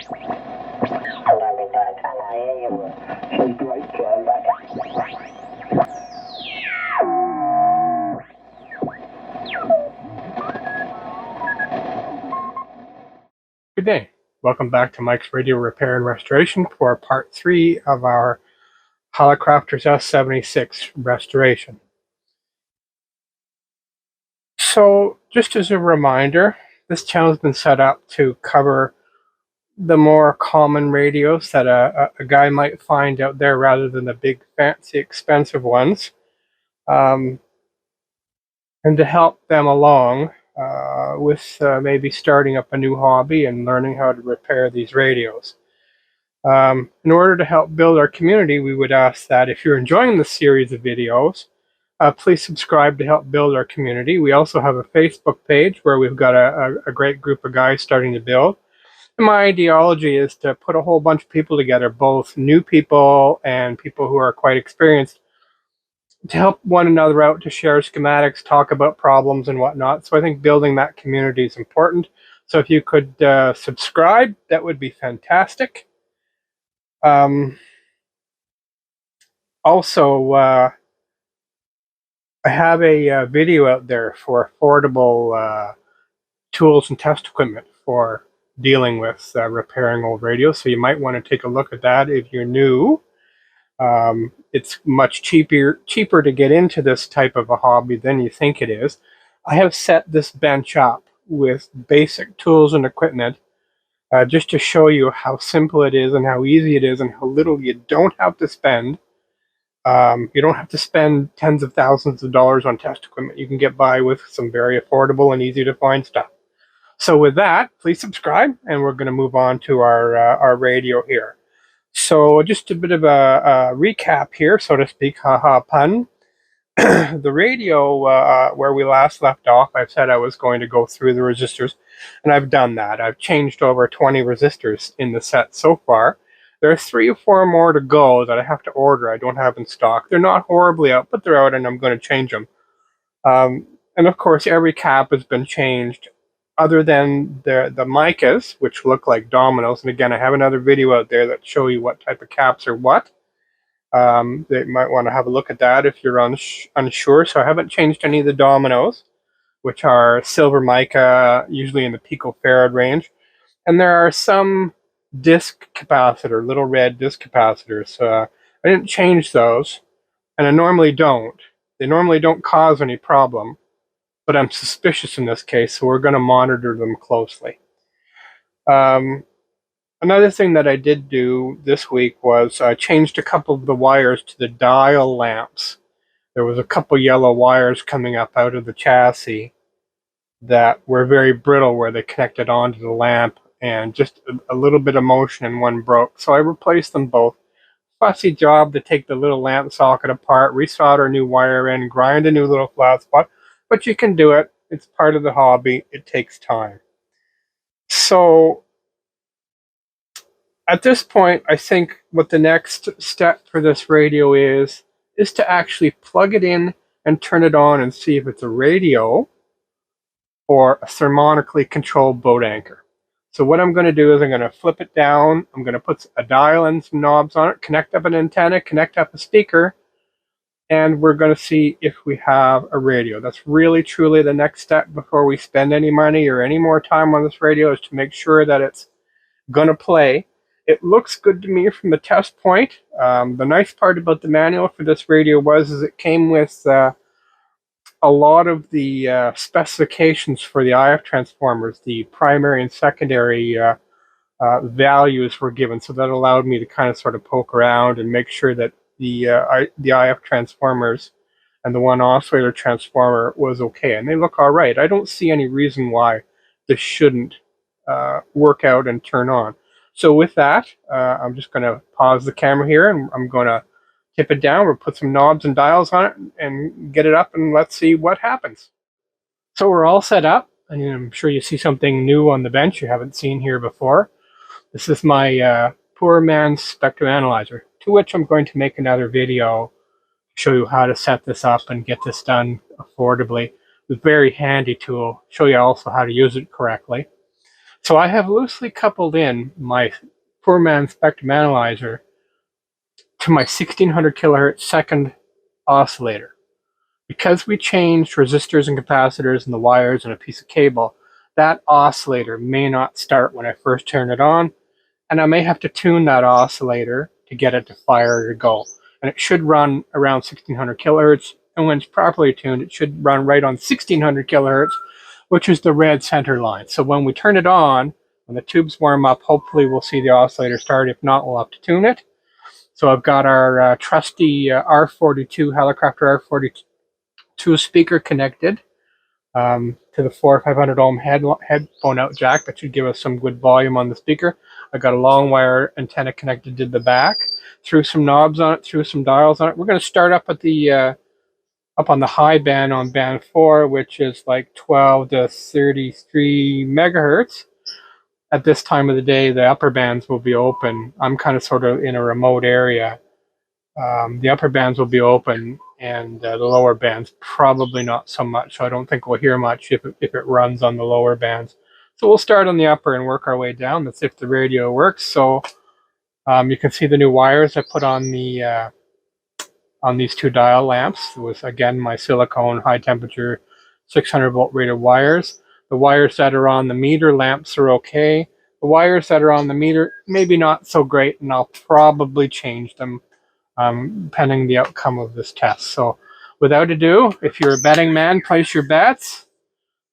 Good day. Welcome back to Mike's Radio Repair and Restoration for part 3 of our Hallicrafters S-76 restoration. So, just as a reminder, this channel has been set up to cover the more common radios that a guy might find out there rather than the big, fancy, expensive ones, and to help them along with maybe starting up a new hobby and learning how to repair these radios. In order to help build our community, we would ask that if you're enjoying this series of videos, please subscribe to help build our community. We also have a Facebook page where we've got a great group of guys starting to build. And my ideology is to put a whole bunch of people together, both new people and people who are quite experienced, to help one another out, to share schematics, talk about problems and whatnot. So I think building that community is important. So if you could subscribe, that would be fantastic. Also, I have a video out there for affordable tools and test equipment for dealing with repairing old radios, so you might want to take a look at that if you're new. It's much cheaper to get into this type of a hobby than you think it is. I have set this bench up with basic tools and equipment just to show you how simple it is and how easy it is and how little you don't have to spend. You don't have to spend tens of thousands of dollars on test equipment. You can get by with some very affordable and easy to find stuff. So with that, please subscribe, and we're going to move on to our radio here. So just a bit of a recap here, so to speak, haha pun. The radio, where we last left off, I've said I was going to go through the resistors, and I've done that. I've changed over 20 resistors in the set so far. There are 3 or 4 more to go that I have to order. I don't have in stock. They're not horribly out, but they're out, and I'm going to change them. And of course, every cap has been changed, other than the micas, which look like dominoes. And again, I have another video out there that show you what type of caps are what. They might want to have a look at that if you're unsure. So I haven't changed any of the dominoes, which are silver mica, usually in the picofarad range. And there are some disc capacitor, little red disc capacitors. I didn't change those, and I normally don't. They normally don't cause any problem, but I'm suspicious in this case, so we're going to monitor them closely. Another thing that I did do this week was I changed a couple of the wires to the dial lamps. There was a couple yellow wires coming up out of the chassis that were very brittle where they connected onto the lamp, and just a little bit of motion and one broke. So I replaced them both. Fussy job to take the little lamp socket apart, resolder a new wire in, grind a new little flat spot, but you can do it. It's part of the hobby. It takes time. So at this point, I think what the next step for this radio is to actually plug it in and turn it on and see if it's a radio or a thermonically controlled boat anchor. So what I'm going to do is I'm going to flip it down. I'm going to put a dial and some knobs on it, connect up an antenna, connect up a speaker, and we're going to see if we have a radio. That's really, truly the next step before we spend any money or any more time on this radio, is to make sure that it's going to play. It looks good to me from the test point. The nice part about the manual for this radio is it came with a lot of the specifications for the IF transformers. The primary and secondary values were given, so that allowed me to kind of sort of poke around and make sure that the IF transformers and the one oscillator transformer was okay, and they look all right. I don't see any reason why this shouldn't work out and turn on. So with that, I'm just going to pause the camera here, and I'm going to tip it down. We'll put some knobs and dials on it and get it up, and let's see what happens. So we're all set up, and I'm sure you see something new on the bench you haven't seen here before. This is my poor man's spectrum analyzer, to which I'm going to make another video to show you how to set this up and get this done affordably. It's a very handy tool. Show you also how to use it correctly. So I have loosely coupled in my poor man spectrum analyzer to my 1600 kilohertz second oscillator. Because we changed resistors and capacitors and the wires and a piece of cable, that oscillator may not start when I first turn it on, and I may have to tune that oscillator to get it to fire or go. And it should run around 1600 kilohertz, and when it's properly tuned, it should run right on 1600 kilohertz, which is the red center line. So when we turn it on, when the tubes warm up, hopefully we'll see the oscillator start. If not, we'll have to tune it. So I've got our trusty R42, Hallicrafter R42 speaker connected to the 500 ohm headphone out jack. That should give us some good volume on the speaker. I got a long wire antenna connected to the back. Threw some knobs on it, threw some dials on it. We're going to start up at the up on the high band on band 4, which is like 12 to 33 megahertz. At this time of the day, the upper bands will be open. I'm kind of sort of in a remote area. The upper bands will be open, and the lower bands probably not so much. So I don't think we'll hear much if it runs on the lower bands. So we'll start on the upper and work our way down. That's if the radio works. So you can see the new wires I put on the on these two dial lamps. It was again my silicone high temperature 600 volt rated wires. The wires that are on the meter lamps are okay. The wires that are on the meter maybe not so great, and I'll probably change them pending the outcome of this test. So without ado, if you're a betting man, place your bets.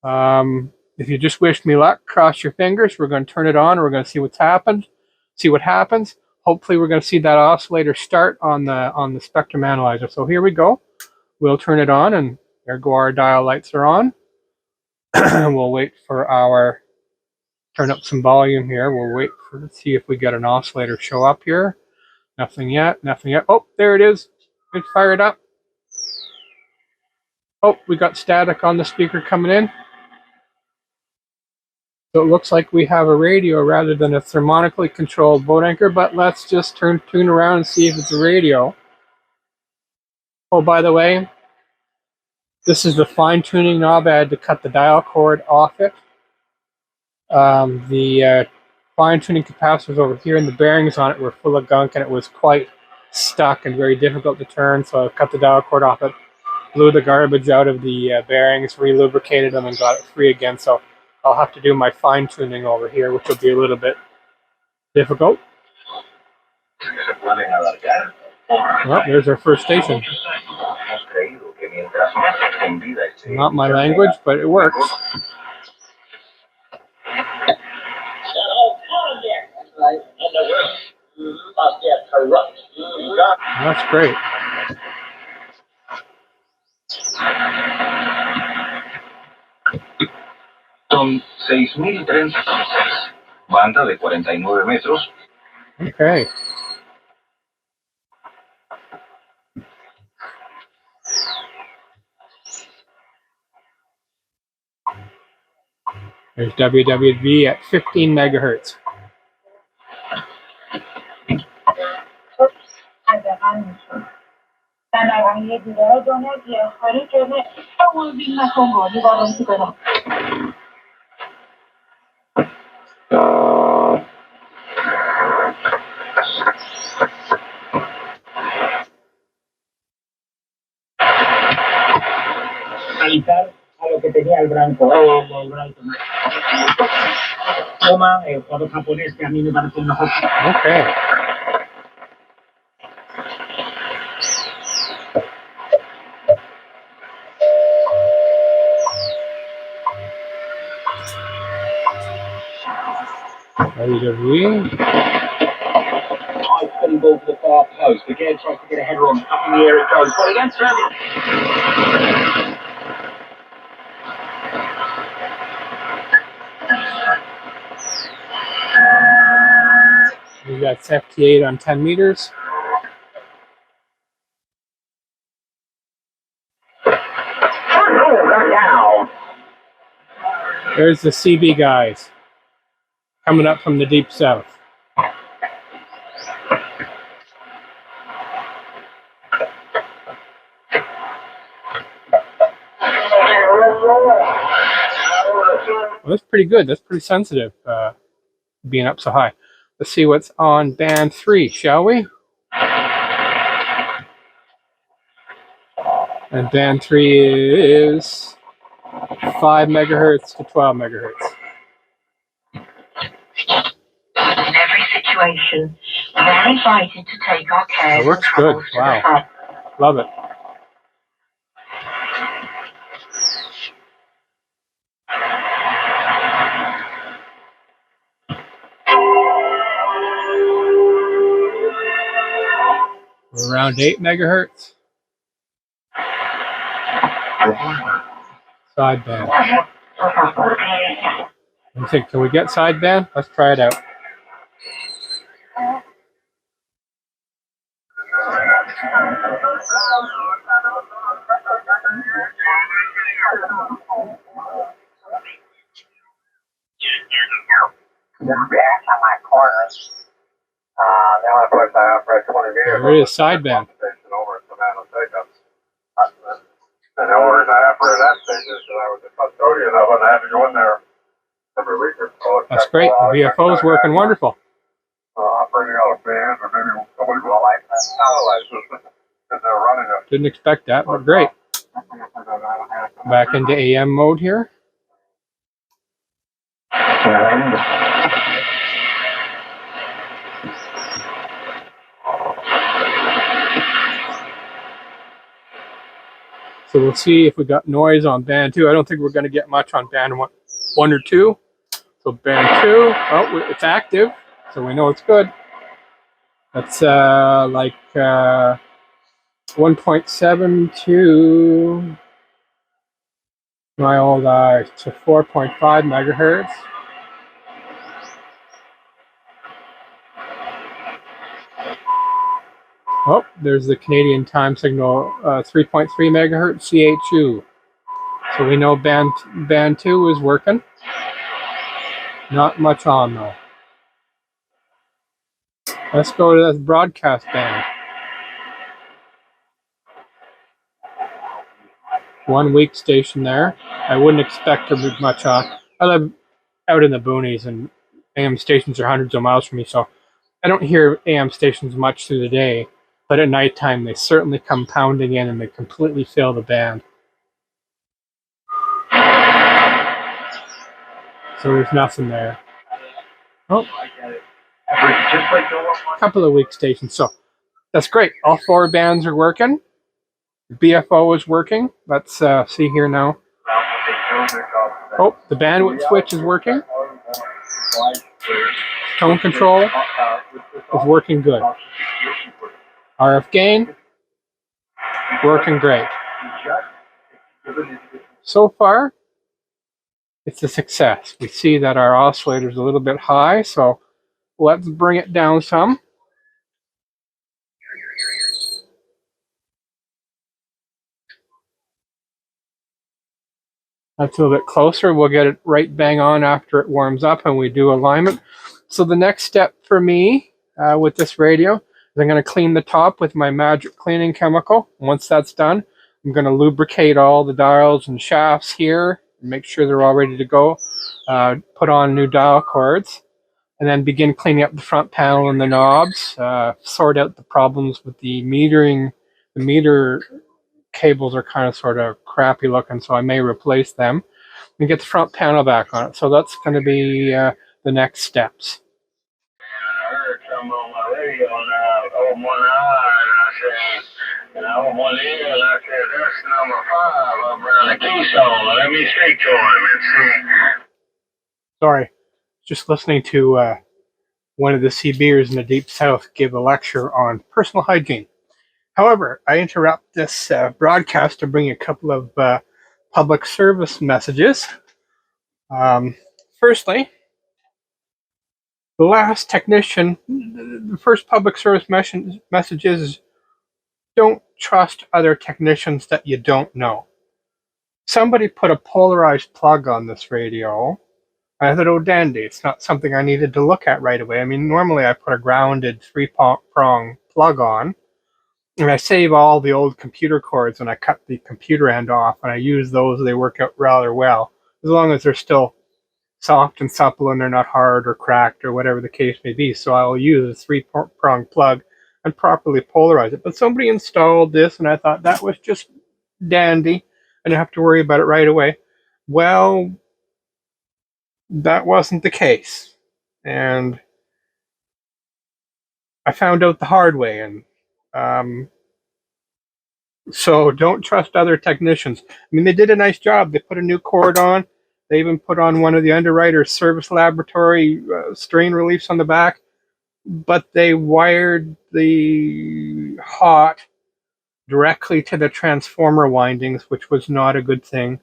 If you just wish me luck, cross your fingers. We're going to turn it on. We're going to see what's happened. See what happens. Hopefully we're going to see that oscillator start on the spectrum analyzer. So here we go. We'll turn it on, and there go our dial lights are on. We'll wait for our, turn up some volume here. We'll wait for, see if we get an oscillator show up here. Nothing yet, nothing yet. Oh, there it is. It's fired up. Oh, we got static on the speaker coming in. So it looks like we have a radio rather than a thermonically controlled boat anchor, but let's just tune around and see if it's a radio. Oh, by the way, this is the fine-tuning knob. I had to cut the dial cord off it. The fine-tuning capacitors over here and the bearings on it were full of gunk, and it was quite stuck and very difficult to turn, so I cut the dial cord off it, blew the garbage out of the bearings, re-lubricated them, and got it free again. So I'll have to do my fine-tuning over here, which will be a little bit difficult. Well, there's our first station. Not my language, but it works. That's great. Son 6.036, banda de 49 metros. Okay. There's WWV at 15 megahertz. A lo que tenía el blanco, toma el jugador japonés que a mí me parece el mejor. Okay. WWE. I fully ball to the far post. Again, tries to get a header on. Up in the air it goes. Well, against We got FT8 on 10 meters. There's the CB guys coming up from the deep south. Well, that's pretty good. That's pretty sensitive, being up so high. Let's see what's on band 3, shall we? And band 3 is 5 megahertz to 12 megahertz. In every situation, we are invited to take our cares That works and good. troubles to Wow. the front. Love it. We're around 8 megahertz. Sideband. Let me think, can we get sideband? Let's try it out. The only place I operate 20 meters. There it is, sideband. Over at Savannah Pickups. And the only reason I operated that station is because I was a custodian of it and I had to go in there every week or so. That's great. The VFO is working wonderful. Operating out of bands or maybe somebody will like analyze this because they're running it. Didn't expect that, but great. Back into AM mode here. So we'll see if we got noise on band 2. I don't think we're going to get much on band 1 or 2. So band 2, oh, it's active, so we know it's good. That's like 1.7 to my old to 4.5 megahertz. Oh, there's the Canadian time signal, 3.3 megahertz CHU. So we know band 2 is working. Not much on though. Let's go to this broadcast band. 1 weak station there. I wouldn't expect there to be much on. I live out in the boonies and AM stations are hundreds of miles from me, so I don't hear AM stations much through the day, but at nighttime they certainly come pounding in and they completely fill the band. So there's nothing there. Oh, a couple of weak stations. So that's great. All 4 bands are working. BFO is working. Let's see here now. Oh, the bandwidth switch is working. Tone control is working good. RF gain, working great. So far, it's a success. We see that our oscillator is a little bit high, so let's bring it down some. That's a little bit closer. We'll get it right bang on after it warms up and we do alignment. So the next step for me with this radio is I'm going to clean the top with my magic cleaning chemical. Once that's done, I'm going to lubricate all the dials and shafts here, make sure they're all ready to go, put on new dial cords, and then begin cleaning up the front panel and the knobs, sort out the problems with the metering. The meter cables are kind of sort of crappy looking, so I may replace them and get the front panel back on it. So that's going to be the next steps. I heard something on my radio now, over 1 hour, and I was one ear, and I said, that's number 5 up around the Keystone. Let me speak to him and see. Sorry, just listening to one of the CBers in the Deep South give a lecture on personal hygiene. However, I interrupt this broadcast to bring a couple of public service messages. Firstly, the last technician, the first public service message is don't trust other technicians that you don't know. Somebody put a polarized plug on this radio. I thought, oh, dandy, it's not something I needed to look at right away. I mean, normally I put a grounded 3-prong plug on, and I save all the old computer cords and I cut the computer end off, and I use those. They work out rather well. as long as they're still soft and supple and they're not hard or cracked or whatever the case may be. So I'll use a 3-prong plug and properly polarize it. But somebody installed this and I thought that was just dandy. I didn't have to worry about it right away. Well, that wasn't the case. And I found out the hard way. And so don't trust other technicians. I mean, they did a nice job. They put a new cord on. They even put on one of the Underwriter's service laboratory strain reliefs on the back. But they wired the hot directly to the transformer windings, which was not a good thing.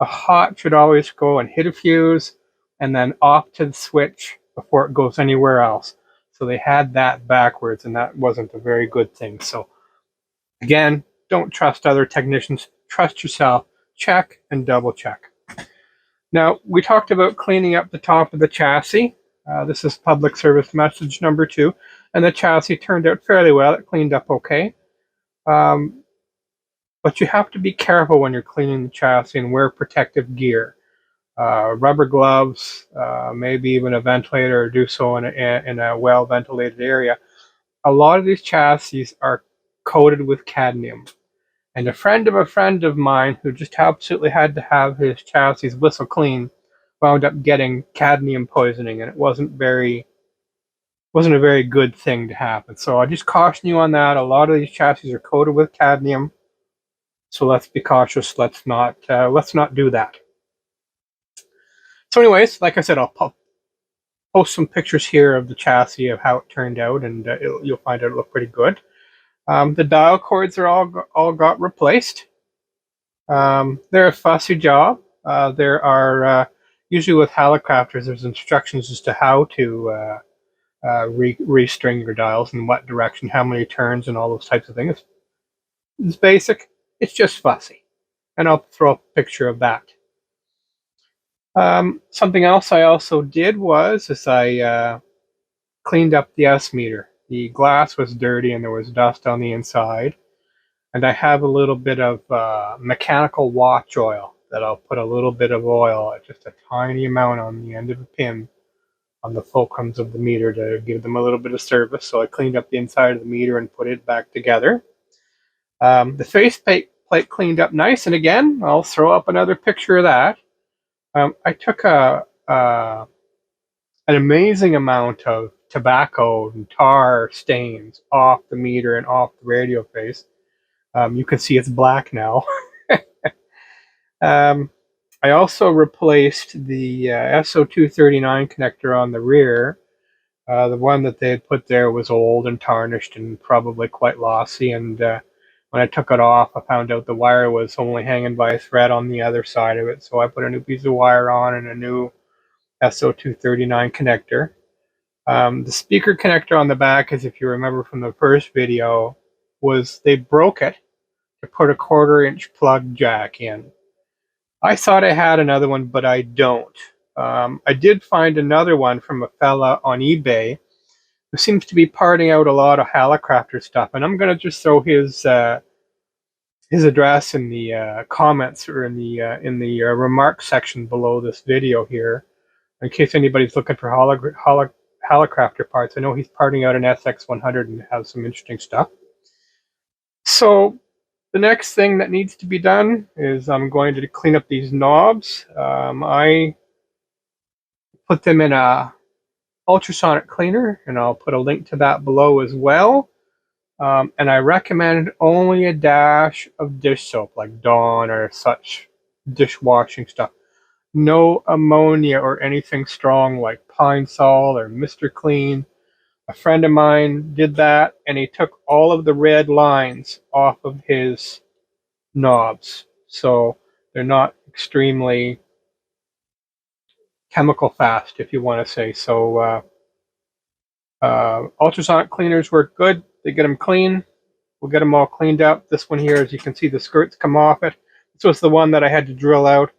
The hot should always go and hit a fuse and then off to the switch before it goes anywhere else. So they had that backwards, and that wasn't a very good thing. So again, don't trust other technicians. Trust yourself. Check and double check. Now, we talked about cleaning up the top of the chassis. This is public service message number 2. And the chassis turned out fairly well. It cleaned up okay. But you have to be careful when you're cleaning the chassis and wear protective gear. Rubber gloves, maybe even a ventilator, or do so in a well-ventilated area. A lot of these chassis are coated with cadmium. And a friend of mine who just absolutely had to have his chassis whistle clean wound up getting cadmium poisoning, and it wasn't a very good thing to happen. So I just caution you on that. A lot of these chassis are coated with cadmium, so let's be cautious. Let's not do that. So, anyways, like I said, I'll post some pictures here of the chassis of how it turned out, and you'll find it look pretty good. The dial cords are all got replaced. They're a fussy job. There are usually with Hallicrafters, there's instructions as to how to restring your dials in what direction, how many turns, and all those types of things. It's basic. It's just fussy, and I'll throw up a picture of that. Something else I also did was I cleaned up the S meter. The glass was dirty and there was dust on the inside. And I have a little bit of mechanical watch oil that I'll put a little bit of oil, just a tiny amount on the end of a pin on the fulcrums of the meter to give them a little bit of service. So I cleaned up the inside of the meter and put it back together. The faceplate cleaned up nice. And again, I'll throw up another picture of that. I took an amazing amount of tobacco and tar stains off the meter and off the radio face. You can see it's black now. I also replaced the SO239 connector on the rear. The one that they had put there was old and tarnished and probably quite lossy. And when I took it off, I found out the wire was only hanging by a thread on the other side of it. So I put a new piece of wire on and a new SO239 connector. The speaker connector on the back, as if you remember from the first video, they broke it to put a 1/4-inch plug jack in. I thought I had another one, but I don't. I did find another one from a fella on eBay who seems to be parting out a lot of Hallicrafter stuff, and I'm going to just throw his address in the comments or in the remarks section below this video here, in case anybody's looking for Hallicrafter parts. I know he's parting out an SX100 and has some interesting stuff. So the next thing that needs to be done is I'm going to clean up these knobs. I put them in a ultrasonic cleaner, and I'll put a link to that below as well. And I recommend only a dash of dish soap, like Dawn or such dishwashing stuff. No ammonia or anything strong like Pine Sol or Mr. Clean. A friend of mine did that, and he took all of the red lines off of his knobs. So they're not extremely chemical fast, if you want to say. So ultrasonic cleaners work good. They get them clean. We'll get them all cleaned up. This one here, as you can see, the skirts come off it. This was the one that I had to drill out.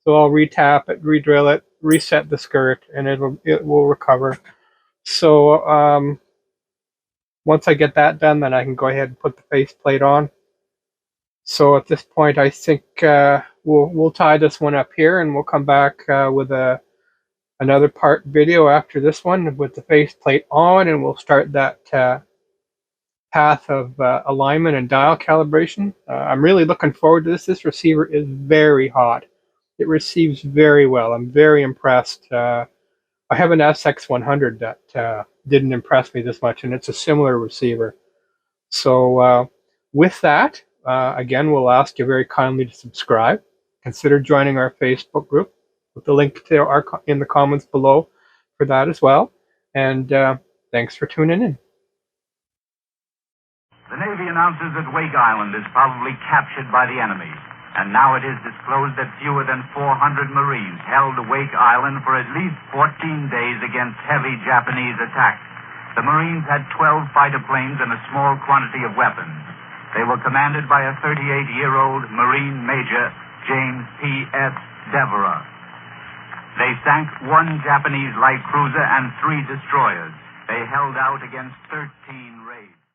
So I'll retap it, re-drill it, reset the skirt, and it will recover. So once I get that done, then I can go ahead and put the faceplate on. So at this point, I think we'll tie this one up here, and we'll come back with another part video after this one with the faceplate on, and we'll start that path of alignment and dial calibration. I'm really looking forward to this. This receiver is very hot. It receives very well. I'm very impressed. I have an SX100 that didn't impress me this much, and it's a similar receiver. So with that, again, we'll ask you very kindly to subscribe. Consider joining our Facebook group with the link to in the comments below for that as well. And thanks for tuning in. The Navy announces that Wake Island is probably captured by the enemy. And now it is disclosed that fewer than 400 Marines held Wake Island for at least 14 days against heavy Japanese attacks. The Marines had 12 fighter planes and a small quantity of weapons. They were commanded by a 38-year-old Marine Major, James P.S. Devereux. They sank 1 Japanese light cruiser and 3 destroyers. They held out against 13